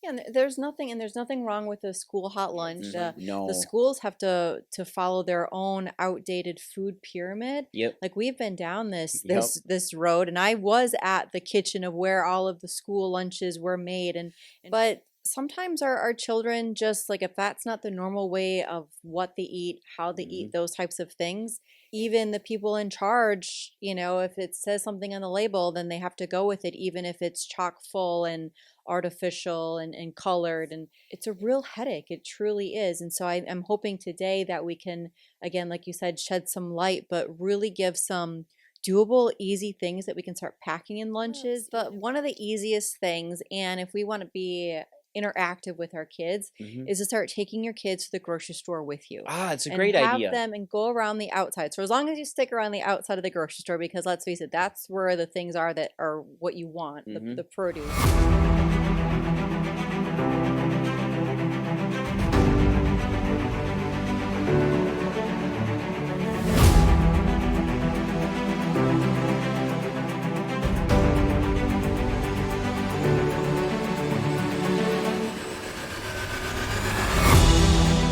Yeah, and there's nothing wrong with a school hot lunch. The No. schools have to follow their own outdated food pyramid. Yep. Like we've been down this Yep. this this road, and I was at the kitchen of where all of the school lunches were made, and but sometimes our children just like if that's not the normal way of what they eat, how they eat, Hmm. those types of things. Even the people in charge, if it says something on the label, then they have to go with it, even if it's chock full and artificial and colored, and it's a real headache. It truly is. And so I'm hoping today that we can, again, like you said, shed some light, but really give some doable, easy things that we can start packing in lunches. But one of the easiest things, and if we want to be interactive with our kids, Hmm. is to start taking your kids to the grocery store with you It's a and great have idea. them and go around the outside. So as long as you stick around the outside of the grocery store, because let's face it, that's where the things are that are what you want, the, Hmm. the produce.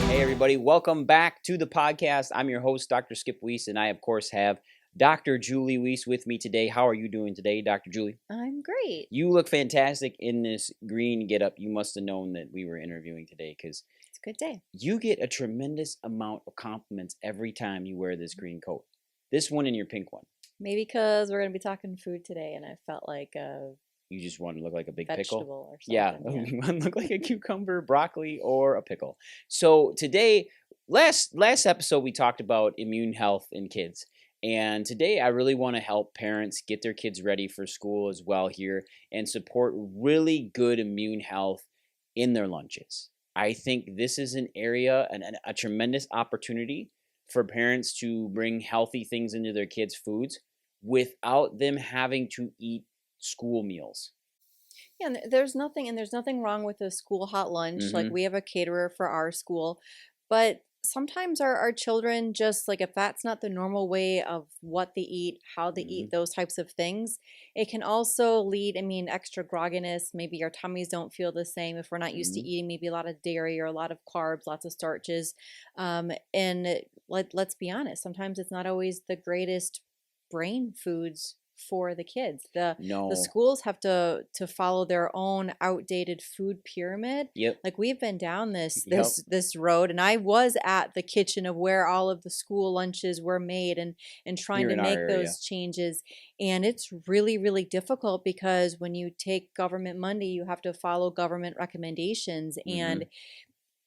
Hey, everybody. Welcome back to the podcast. I'm your host, Dr. Skip Wyss, and I, of course, have Dr. Julie Wyss with me today. How are you doing today, Dr. Julie? I'm great. You look fantastic in this green getup. You must have known that we were interviewing today because It's a good day. you get a tremendous amount of compliments every time you wear this green coat. This one and your pink one. Maybe because we're going to be talking food today, and I felt like a You just want to look like a big pickle. vegetable or Yeah, something. you want to look like a cucumber, broccoli, or a pickle. So today, last episode we talked about immune health in kids. And today I really want to help parents get their kids ready for school as well here and support really good immune health in their lunches. I think this is an area and a tremendous opportunity for parents to bring healthy things into their kids' foods without them having to eat school meals. Yeah, and there's nothing wrong with a school hot lunch. Like Mhm. we have a caterer for our school, but sometimes our children just like if that's not the normal way of what they eat, how they eat, Mhm. those types of things, it can also lead, extra grogginess. Maybe our tummies don't feel the same if we're not used to Mhm. eating maybe a lot of dairy or a lot of carbs, lots of starches. Let's be honest, sometimes it's not always the greatest brain foods for the kids. The No. schools have to follow their own outdated food pyramid. Yep. Like we've been down this Yep. this this road, and I was at the kitchen of where all of the school lunches were made, and trying Here to in our make area. those changes. And it's really really difficult because when you take government money, you have to follow government recommendations. And Mhm.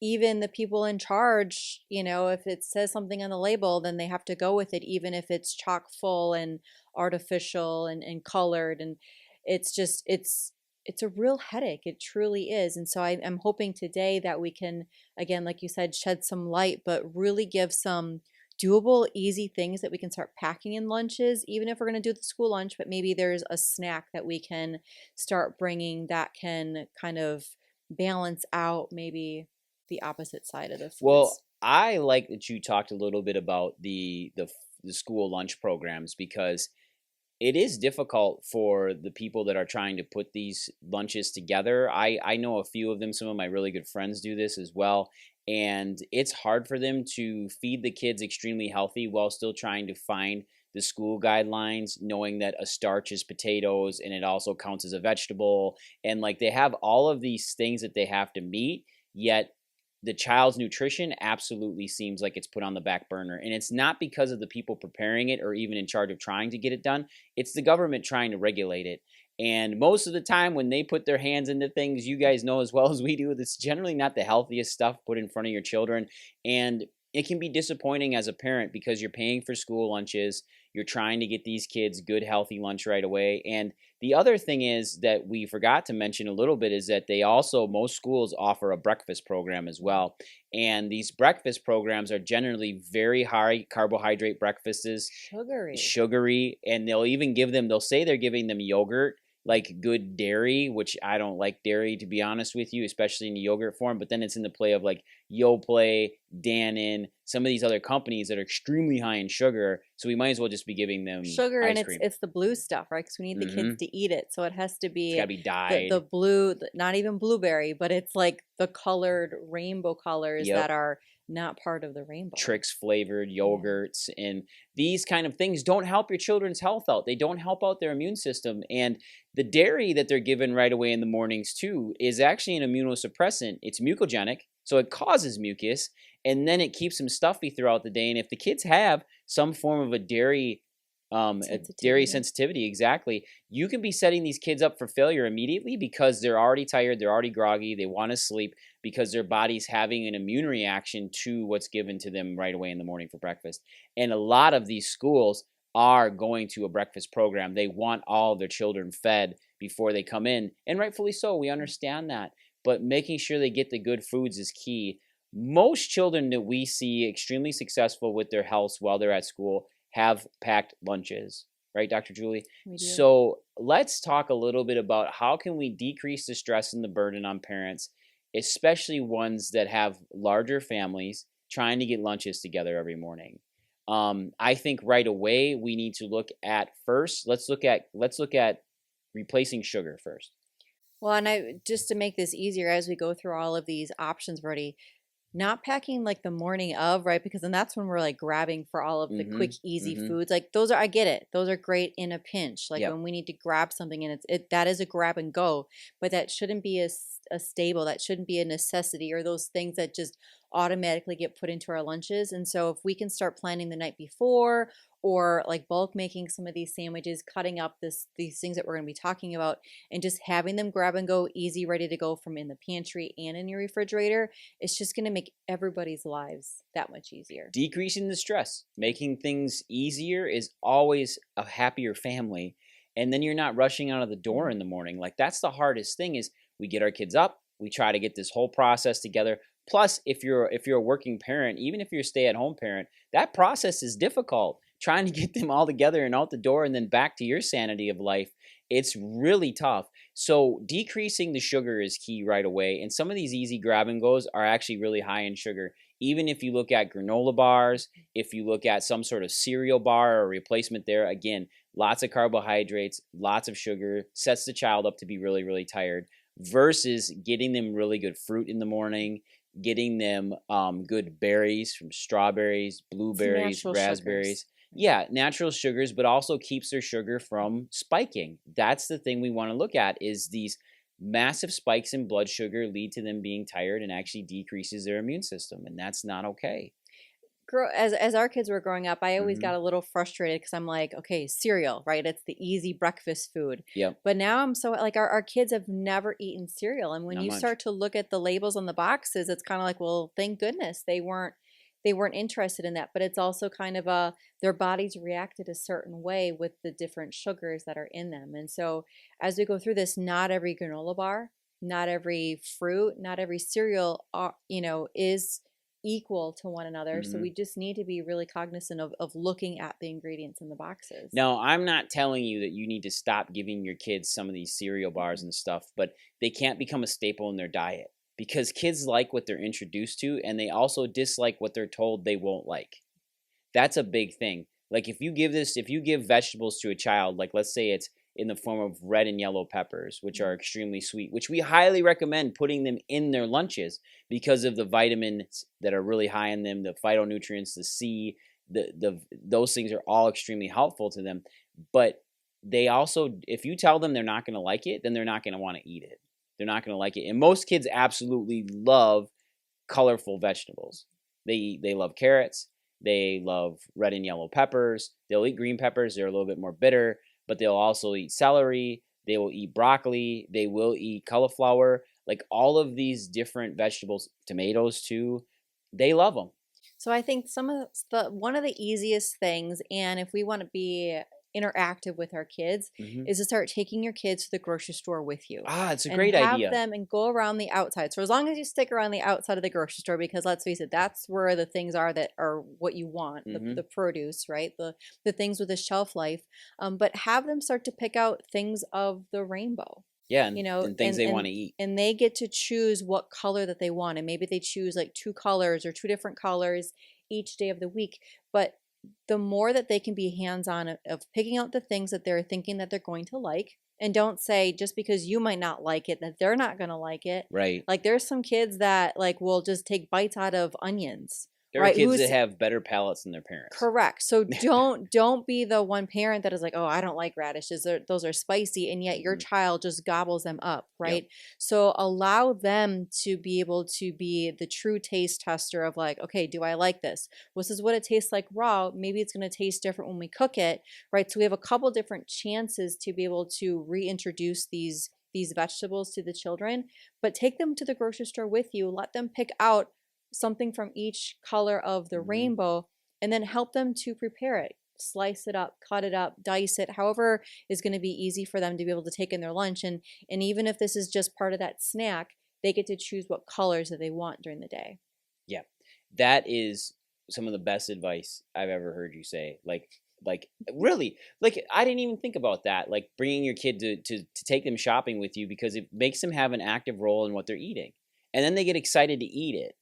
even the people in charge, if it says something on the label, then they have to go with it, even if it's chock full and artificial and colored. And it's a real headache. It truly is. And so I'm hoping today that we can, again, like you said, shed some light, but really give some doable, easy things that we can start packing in lunches, even if we're going to do the school lunch, but maybe there's a snack that we can start bringing that can kind of balance out maybe the opposite side of the Well, foods. I like that you talked a little bit about the school lunch programs because it is difficult for the people that are trying to put these lunches together. I know a few of them. Some of my really good friends do this as well. And it's hard for them to feed the kids extremely healthy while still trying to find the school guidelines, knowing that a starch is potatoes and it also counts as a vegetable. And like they have all of these things that they have to meet, yet the child's nutrition absolutely seems like it's put on the back burner. And it's not because of the people preparing it or even in charge of trying to get it done. It's the government trying to regulate it. And most of the time, when they put their hands into things, you guys know as well as we do, it's generally not the healthiest stuff put in front of your children. And it can be disappointing as a parent because you're paying for school lunches. You're trying to get these kids good, healthy lunch right away. And the other thing is that we forgot to mention a little bit is that most schools offer a breakfast program as well. And these breakfast programs are generally very high carbohydrate breakfasts, Sugary. sugary, and they'll say they're giving them yogurt. like good dairy, which I don't like dairy to be honest with you, especially in the yogurt form. But then it's in the play of like Yoplait, Dannon, some of these other companies that are extremely high in sugar. So we might as well just be giving them Sugar, and ice it's cream. it's the blue stuff, right? Because we need the kids Mm-hmm. to eat it, so it has to It's got be to be the dyed. blue, not even blueberry, but it's like the colored rainbow colors Yep. that are not part of the rainbow. Tricks flavored Yeah. yogurts and these kind of things don't help your children's health out. They don't help out their immune system. And the dairy that they're given right away in the mornings too is actually an immunosuppressant. It's mucogenic, so it causes mucus, and then it keeps them stuffy throughout the day. And if the kids have some form of a dairy Sensitivity. sensitivity, exactly, you can be setting these kids up for failure immediately because they're already tired, they're already groggy, they want to sleep because their body's having an immune reaction to what's given to them right away in the morning for breakfast. And a lot of these schools are going to a breakfast program. They want all of their children fed before they come in, and rightfully so. We understand that. But making sure they get the good foods is key. Most children that we see extremely successful with their health while they're at school have packed lunches, right, Dr. Julie? We do. So let's talk a little bit about how can we decrease the stress and the burden on parents, especially ones that have larger families trying to get lunches together every morning. I think right away we need to look at first. Let's look at replacing sugar first. Well, and I just to make this easier as we go through all of these options, Brody, not packing like the morning of, right? Because then that's when we're like grabbing for all of the Mm-hmm. quick, easy Mm-hmm. foods. Like those are, I get it. Those are great in a pinch. Like Yep. when we need to grab something and that is a grab and go, but that shouldn't be a stable. That shouldn't be a necessity or those things that just automatically get put into our lunches. And so if we can start planning the night before or like bulk making some of these sandwiches, cutting up these things that we're going to be talking about and just having them grab and go easy, ready to go from in the pantry and in your refrigerator, it's just going to make everybody's lives that much easier. Decreasing the stress, making things easier is always a happier family. And then you're not rushing out of the door Mhm. in the morning. Like that's the hardest thing is we get our kids up, we try to get this whole process together. Plus, if you're a working parent, even if you're a stay-at-home parent, that process is difficult. Trying to get them all together and out the door and then back to your sanity of life, it's really tough. So decreasing the sugar is key right away. And some of these easy grab and goes are actually really high in sugar. Even if you look at granola bars, if you look at some sort of cereal bar or replacement there, again, lots of carbohydrates, lots of sugar, sets the child up to be really, really tired versus getting them really good fruit in the morning, getting them good berries from strawberries, Some blueberries, natural sugars. raspberries. Yeah, natural sugars, but also keeps their sugar from spiking. That's the thing we want to look at is these massive spikes in blood sugar lead to them being tired and actually decreases their immune system, and that's not okay. As our kids were growing up, I always Hmm. got a little frustrated because I'm like, okay, cereal, right? It's the easy breakfast food. Yep, But now I'm so like our kids have never eaten cereal. And when not you much. start to look at the labels on the boxes, it's kind of like, well, thank goodness they weren't interested in that. But it's also kind of their bodies reacted a certain way with the different sugars that are in them. And so as we go through this, not every granola bar, not every fruit, not every cereal is equal to one another. So Hmm. we just need to be really cognizant of looking at the ingredients in the boxes. Now, I'm not telling you that you need to stop giving your kids some of these cereal bars Mhm. and stuff, but they can't become a staple in their diet because kids like what they're introduced to and they also dislike what they're told they won't like. That's a big thing. Like if you give vegetables to a child, like let's say it's in the form of red and yellow peppers, which are extremely sweet, which we highly recommend putting them in their lunches because of the vitamins that are really high in them, the phytonutrients, the C, the those things are all extremely helpful to them. But they also, if you tell them they're not going to like it, then they're not going to want to eat it. They're not going to like it. And most kids absolutely love colorful vegetables. They love carrots. They love red and yellow peppers. They'll eat green peppers. They're a little bit more bitter, but they'll also eat celery. They will eat broccoli. They will eat cauliflower. Like all of these different vegetables, tomatoes too. They love them. So I think some of the one of the easiest things, and if we want to be interactive with our kids Hmm. is to start taking your kids to the grocery store with you It's a and great have idea. them and go around the outside. So as long as you stick around the outside of the grocery store, because let's face it, that's where the things are that are what you want, Hmm. the produce, right? The things with a shelf life. But have them start to pick out things of the rainbow, Yeah, you know, and things they want to eat. and they get to choose what color that they want, and maybe they choose like two colors or two different colors each day of the week. But the more that they can be hands-on of picking out the things that they're thinking that they're going to like, and don't say just because you might not like it that they're not going to like it. Right. Like there's some kids that like will just take bites out of onions, There are right? kids that Who's have better palates than their parents. correct. So don't be the one parent that is like, "Oh, I don't like radishes. Those are spicy," and yet your Hmm. child just gobbles them up, Yep. right? So allow them to be able to be the true taste tester of like, "Okay, do I like this? This is what it tastes like raw. Maybe it's going to taste different when we cook it," right? So we have a couple different chances to be able to reintroduce these vegetables to the children, but take them to the grocery store with you. Let them pick out something from each color of the Hmm. rainbow and then help them to prepare it. Slice it up, cut it up, dice it, however is going to be easy for them to be able to take in their lunch. And even if this is just part of that snack, they get to choose what colors that they want during the day. Yeah, that is some of the best advice I've ever heard you say. Like really, like I didn't even think about that. Like bringing your kid to take them shopping with you because it makes them have an active role in what they're eating, and then they get excited to eat it.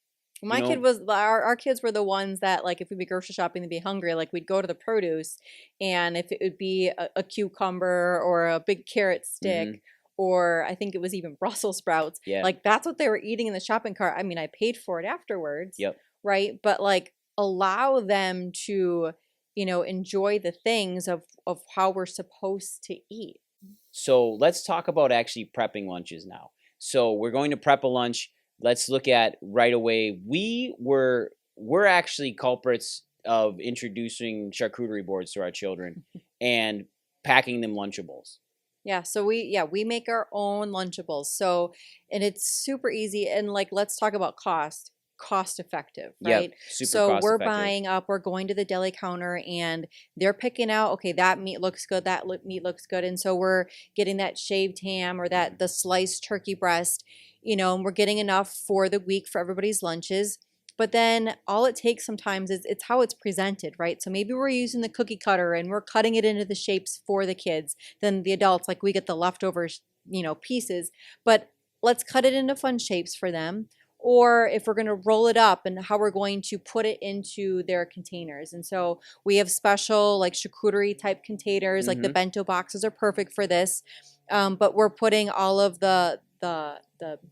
You My kid know. was our kids were the ones that like if we'd be grocery shopping, they'd be hungry. Like we'd go to the produce, and if it would be a cucumber or a big carrot Hmm. stick, or I think it was even Brussels sprouts, Yeah. like that's what they were eating in the shopping cart. I mean, I paid for it afterwards, Yep. right? But like allow them to, enjoy the things of how we're supposed to eat. So let's talk about actually prepping lunches now. So we're going to prep a lunch. Let's look at right away. We're actually culprits of introducing charcuterie boards to our children and packing them Lunchables. Yeah, so we make our own Lunchables. So, and it's super easy and like let's talk about cost effective, Yep, right? super So cost we're effective. buying up, we're going to the deli counter and they're picking out, okay, that meat looks good, meat looks good. And so we're getting that shaved ham or that the sliced turkey breast, and we're getting enough for the week for everybody's lunches. But then all it takes sometimes is it's how it's presented, right? So maybe we're using the cookie cutter and we're cutting it into the shapes for the kids than the adults. Like we get the leftovers, pieces, but let's cut it into fun shapes for them. Or if we're going to roll it up and how we're going to put it into their containers. And so we have special like charcuterie type containers, like the Hmm. bento boxes are perfect for this. But we're putting all of the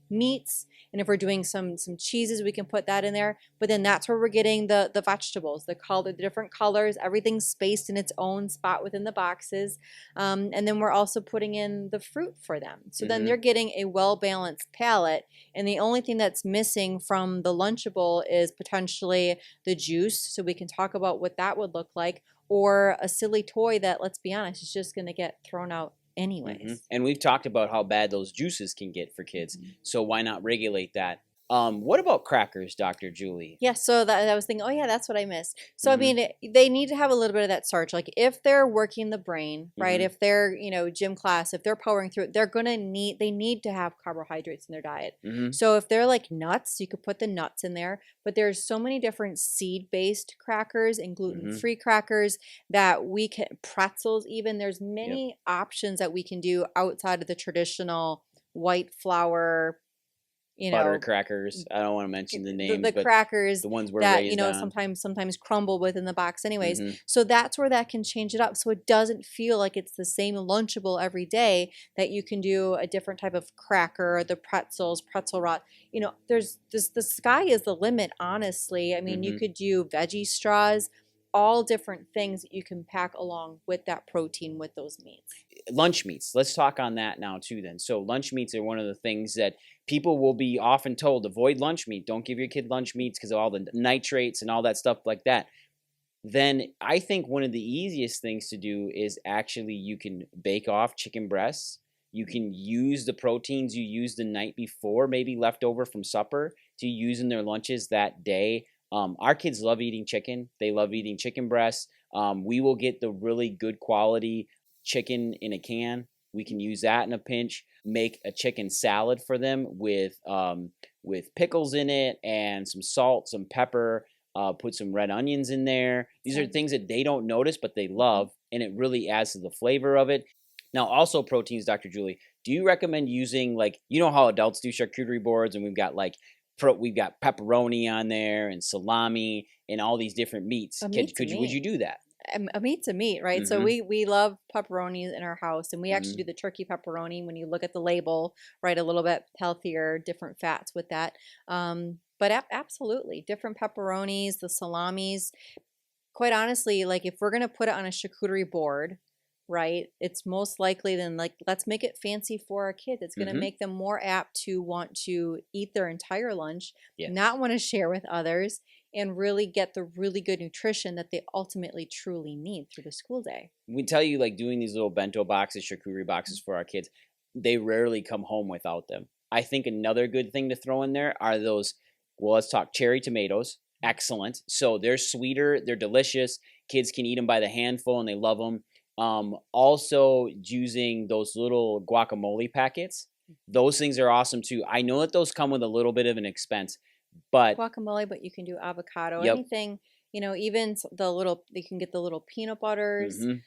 meats, and if we're doing some cheeses, we can put that in there. But then that's where we're getting the vegetables, the different colors, everything's spaced in its own spot within the boxes. And then we're also putting in the fruit for them. So then Hmm. they're getting a well-balanced palate. And the only thing that's missing from the Lunchable is potentially the juice. So we can talk about what that would look like, or a silly toy that, let's be honest, is just going to get thrown out anyways. And we've talked about how bad those juices can get for kids. Mhm. So why not regulate that? What about crackers, Dr. Julie? Yeah, so that I was thinking, oh yeah, that's what I missed. So I Hmm. mean, they need to have a little bit of that starch. Like if they're working the brain, right? Hmm. If they're, gym class, if they're powering through it, they need to have carbohydrates in their diet. Hmm. So if they're like nuts, you could put the nuts in there, but there's so many different seed-based crackers and Hmm. gluten-free crackers that we can pretzels even. There's Yep. many options that we can do outside of the traditional white flour, you Butter know, crackers. I don't want to mention the the names, but crackers the ones we're that raised on. sometimes crumble within the box anyways. Hmm. So that's where that can change it up so it doesn't feel like it's the same Lunchable every day, that you can do a different type of cracker, the pretzels, pretzel rot. There's this, the sky is the limit, honestly. I mean, you Hmm. could do veggie straws, all different things that you can pack along with that protein with those meats. Lunch meats. Let's talk on that now too. Then, so lunch meats are one of the things that people will be often told: avoid lunch meat. Don't give your kid lunch meats because of all the nitrates and all that stuff like that. Then I think one of the easiest things to do is actually you can bake off chicken breasts. You can use the proteins you used the night before, maybe left over from supper, to use in their lunches that day. Our kids love eating chicken. They love eating chicken breasts. We will get the really good quality chicken in a can. We can use that in a pinch. Make a chicken salad for them with pickles in it and some salt, some pepper. Put some red onions in there. These are things that they don't notice, but they love, and it really adds to the flavor of it. Now, also proteins, Dr. Julie. Do you recommend using, like, you know how adults do charcuterie boards, and we've got pepperoni on there and salami and all these different meats? A meat's a Would meat. you do that? A meat's a meat, right? So Mm-hmm. we love pepperoni in our house, and we actually Mm-hmm. do the turkey pepperoni. When you look at the label, right, a little bit healthier, different fats with that. But absolutely, different pepperonis, the salamis. Quite honestly, like if we're gonna put it on a charcuterie board, right, it's most likely then like let's make it fancy for our kids. It's gonna Mm-hmm. make them more apt to want to eat their entire lunch, Yes. not want to share with others, and really get the really good nutrition that they ultimately truly need through the school day. We tell you, like, doing these little bento boxes, charcuterie boxes for our kids, they rarely come home without them. I think another good thing to throw in there are those, well, let's talk cherry tomatoes. Excellent. So they're sweeter, they're delicious. Kids can eat them by the handful and they love them. Also, using those little guacamole packets, those things are awesome too. I know that those come with a little bit of an expense, but Guacamole, but you can do avocado, yep. anything, even the little, you can get the little peanut butters. Mm-hmm.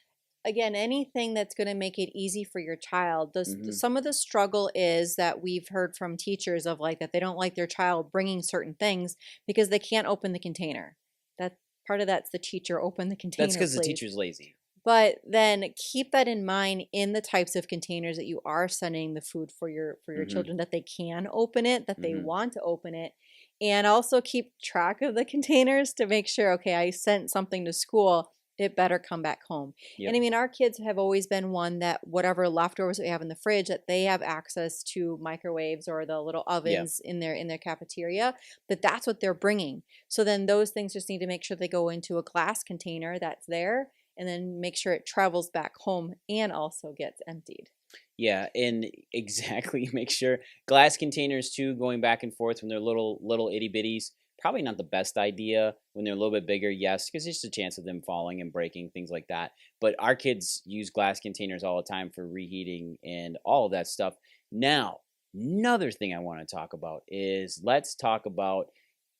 Again, anything that's going to make it easy for your child. Mm-hmm. Some of the struggle is that we've heard from teachers of like that they don't like their child bringing certain things because they can't open the container. That part of that's the teacher, open the That's container, because the please. teacher's lazy. But then keep that in mind in the types of containers that you are sending the food for your Mm-hmm. children, that they can open it, that they Mm-hmm. want to open it. And also keep track of the containers to make sure, okay, I sent something to school, it better come back home. Yep. And I mean, our kids have always been one that whatever leftovers we have in the fridge, that they have access to microwaves or the little Yeah. ovens in their cafeteria, that's what they're bringing. So then those things just need to make sure they go into a glass container that's there, and then make sure it travels back home and also gets emptied. Yeah, and exactly. Make sure glass containers too, going back and forth when they're little itty bitties. Probably not the best idea when they're a little bit bigger. Yes, because there's a chance of them falling and breaking things like that. But our kids use glass containers all the time for reheating and all of that stuff. Now, another thing I want to talk about is let's talk about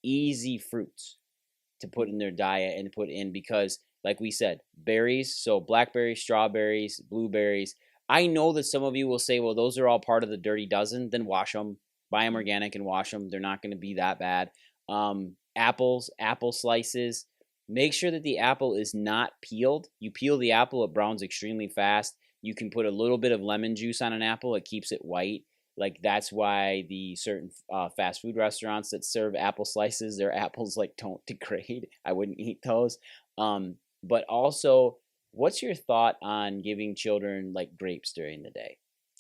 easy fruits to put in their diet and put in, because like we said, berries, so blackberries, strawberries, blueberries. I know that some of you will say, well, those are all part of the dirty dozen. Then wash them, buy them organic and wash them. They're not going to be that bad. Apples, apple slices. Make sure that the apple is not peeled. You peel the apple, it browns extremely fast. You can put a little bit of lemon juice on an apple, it keeps it white. Like, that's why the certain fast food restaurants that serve apple slices, their apples like don't degrade. I wouldn't eat those. But also, what's your thought on giving children like grapes during the day?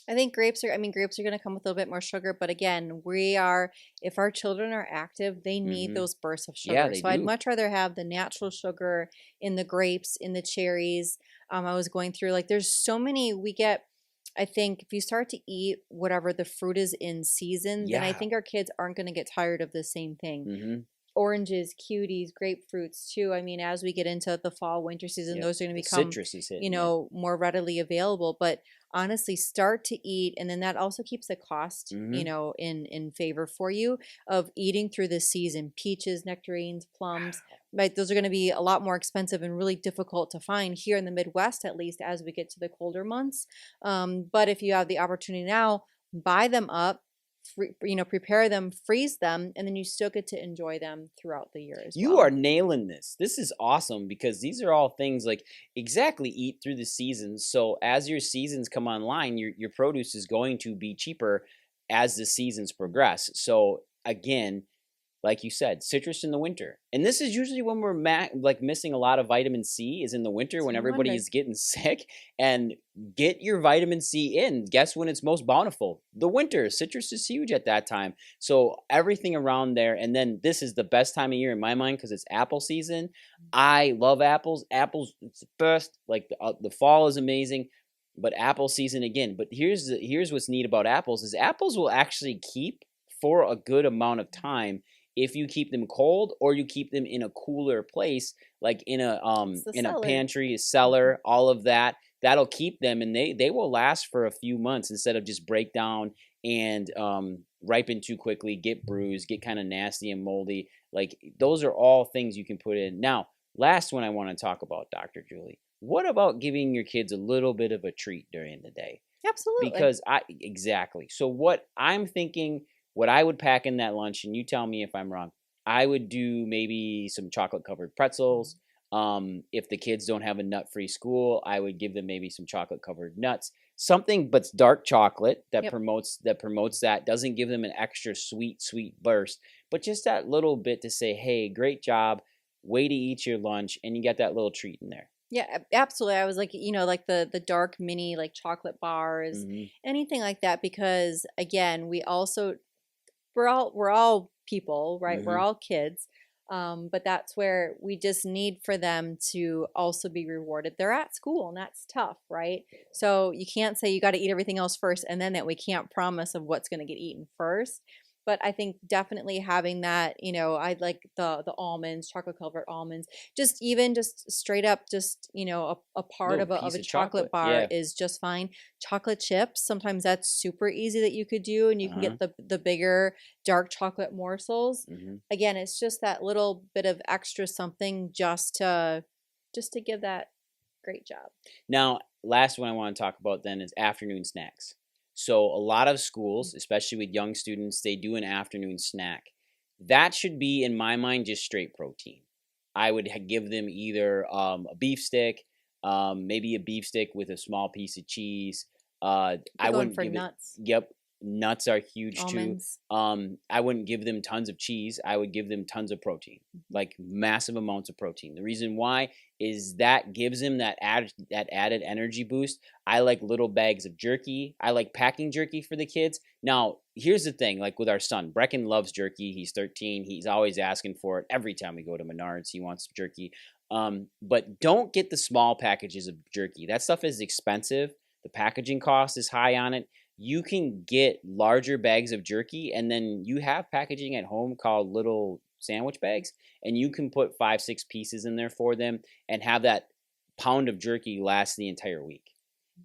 I think grapes are going to come with a little bit more sugar, but again, if our children are active, they need Mm-hmm. those bursts of Yeah, sugar. they So I'd do. much rather have the natural sugar in the grapes, in the cherries. I was going through, like, there's so many I think if you start to eat whatever the fruit is in season, then I Yeah. think our kids aren't going to get tired of the same thing. Mm-hmm. Oranges, cuties, grapefruits too. I mean, as we get into the fall, winter season, Yep. those are going to The become, citrus is hitting you. more readily available. But honestly, start to eat, and then that also keeps the cost, Mm-hmm. in favor for you of eating through the season. Peaches, nectarines, plums, right? Those are going to be a lot more expensive and really difficult to find here in the Midwest, at least as we get to the colder months. But if you have the opportunity now, buy them up, prepare them, freeze them, and then you still get to enjoy them throughout the year as You well. are nailing this. This is awesome because these are all things like exactly eat through the seasons. So as your seasons come online, your produce is going to be cheaper as the seasons progress. So again, like you said, citrus in the winter. And this is usually when we're like missing a lot of vitamin C, is in the winter So when no everybody wonder. is getting sick. And get your vitamin C in. Guess when it's most bountiful? The winter. Citrus is huge at that time. So everything around there. And then this is the best time of year in my mind because it's apple season. I love apples. Apples, it's the best. Like the fall is amazing. But apple season again. But here's what's neat about apples is apples will actually keep for a good amount of time if you keep them cold or you keep them in a cooler place, like It's the in a cellar. pantry, a Mhm. cellar, all of that, that'll keep them, and they will last for a few months instead of just break down and ripen too quickly, get bruised, get kind of nasty and moldy. Like those are all things you can put in. Now, last one I want to talk about, Dr. Julie. What about giving your kids a little bit of a treat during the day? Absolutely. Because I exactly. So what I'm thinking, what I would pack in that lunch, and you tell me if I'm wrong. I would do maybe some chocolate covered pretzels. If the kids don't have a nut free school, I would give them maybe some chocolate covered nuts. Something but dark chocolate that Yep. promotes that, doesn't give them an extra sweet burst, but just that little bit to say, hey, great job, way to eat your lunch, and you get that little treat in there. Yeah, absolutely. I was like, like the dark mini like chocolate bars, Hmm. anything like that because again, we're all people, right? We're Hmm. all kids. But that's where we just need for them to also be rewarded. They're at school and that's tough, right? So you can't say you got to eat everything else first and then that we can't promise of what's going to get eaten first. But I think definitely having that, I like the almonds, chocolate covered almonds, just straight up, just a part Little of piece a of chocolate chocolate, bar yeah. is just fine. Chocolate chips, sometimes that's super easy that you could do, and you can Uh-huh. get the bigger dark chocolate morsels. Hmm. Again, it's just that little bit of extra something just to give that great job. Now, last one I want to talk about then is afternoon snacks. So, a lot of schools, especially with young students, they do an afternoon snack. That should be, in my mind, just straight protein. I would give them either a beef stick, maybe a beef stick with a small piece of cheese. I Big going wouldn't for give it, nuts, yep, nuts are huge too. almonds. I wouldn't give them tons of cheese. I would give them tons of protein, Mhm. like massive amounts of protein. The reason why is that gives him that added energy boost. I like little bags of jerky. I like packing jerky for the kids. Now, here's the thing, like with our son, Brecken loves jerky. He's 13. He's always asking for it. Every time we go to Menards, he wants jerky. But don't get the small packages of jerky. That stuff is expensive. The packaging cost is high on it. You can get larger bags of jerky, and then you have packaging at home called little sandwich bags, and you can put 5, 6 pieces in there for them and have that pound of jerky last the entire week.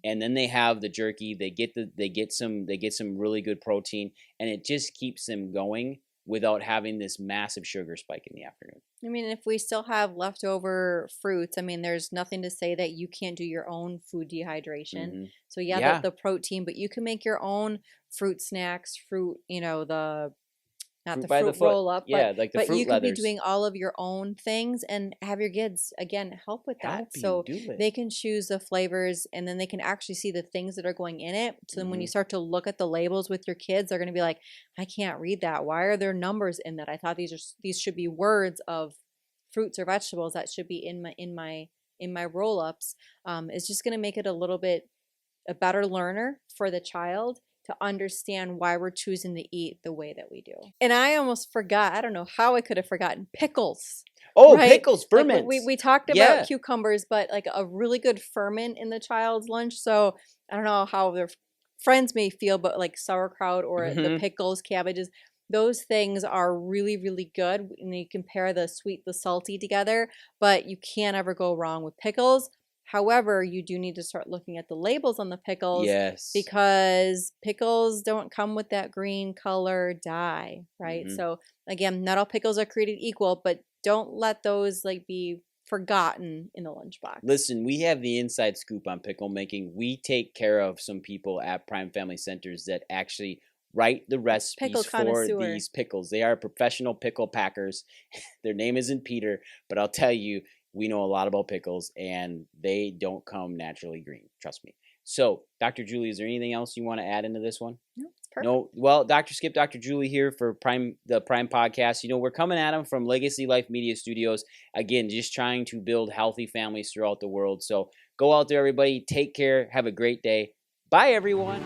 And then they have the jerky, they get some really good protein, and it just keeps them going without having this massive sugar spike in the afternoon. I mean, if we still have leftover fruits, I mean, there's nothing to say that you can't do your own food dehydration. Hmm. So yeah, the Yeah, the protein, but you can make your own fruit snacks, fruit, the not fruit the by the fruit foot. roll up, but Yeah, like the but fruit you could be leathers. doing all of your own things and have your kids again help with that. Help you So do it. they can choose the flavors and then they can actually see the things that are going in it. So then when you Hmm. start to look at the labels with your kids, they're going to be like, I can't read that. Why are there numbers in that? I thought these should be words of fruits or vegetables that should be in my roll ups. Is just going to make it a little bit a better learner for the child to understand why we're choosing to eat the way that we do. And I almost forgot, I don't know how I could have forgotten pickles, Oh, right? pickles, Like we, ferments. we talked about Yeah. cucumbers, but like a really good ferment in the child's lunch. So I don't know how their friends may feel, but like sauerkraut or the Hmm. pickles, cabbages, those things are really, really good. And you compare the sweet, the salty together, but you can't ever go wrong with pickles. However, you do need to start looking at the labels on the pickles Yes. because pickles don't come with that green color dye, right? Hmm. So again, not all pickles are created equal, but don't let those like be forgotten in the lunchbox. Listen, we have the inside scoop on pickle making. We take care of some people at Prime Family Centers that actually write the Pickle recipes for connoisseur. these pickles. They are professional pickle packers. Their name isn't Peter, but I'll tell you, we know a lot about pickles and they don't come naturally green. Trust me. So, Dr. Julie, is there anything else you want to add into this one? No, it's perfect. No, well, Dr. Skip, Dr. Julie here for the Prime Podcast. We're coming at them from Legacy Life Media Studios. Again, just trying to build healthy families throughout the world. So go out there, everybody. Take care. Have a great day. Bye, everyone.